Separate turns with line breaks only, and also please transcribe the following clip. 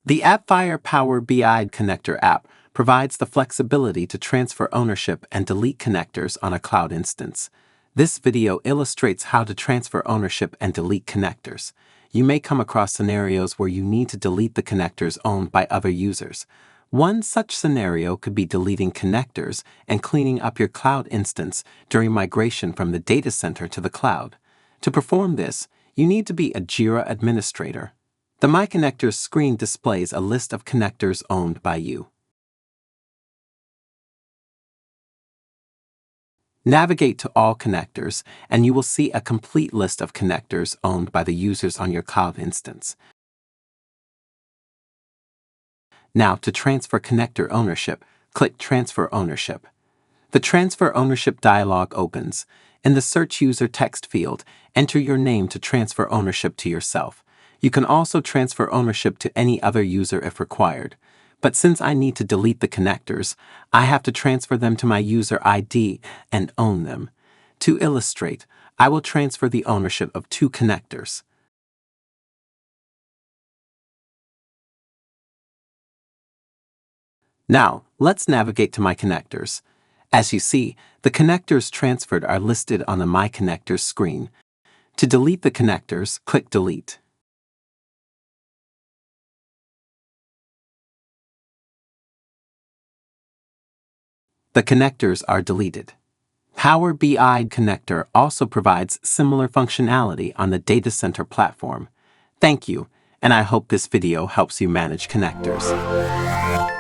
The Appfire Power BI Connector app provides the flexibility to transfer ownership and delete connectors on a cloud instance. This video illustrates how to transfer ownership and delete connectors. You may come across scenarios where you need to delete the connectors owned by other users. One such scenario could be deleting connectors and cleaning up your cloud instance during migration from the data center to the cloud. To perform this, you need to be a Jira administrator. The My Connectors screen displays a list of connectors owned by you. Navigate to All Connectors, and you will see a complete list of connectors owned by the users on your cloud instance. Now, to transfer connector ownership, click Transfer Ownership. The Transfer Ownership dialog opens. In the Search User text field, enter your name to transfer ownership to yourself. You can also transfer ownership to any other user if required. But since I need to delete the connectors, I have to transfer them to my user ID and own them. To illustrate, I will transfer the ownership of 2 connectors. Now, let's navigate to My Connectors. As you see, the connectors transferred are listed on the My Connectors screen. To delete the connectors, click Delete. The connectors are deleted. Power BI Connector also provides similar functionality on the data center platform. Thank you, and I hope this video helps you manage connectors.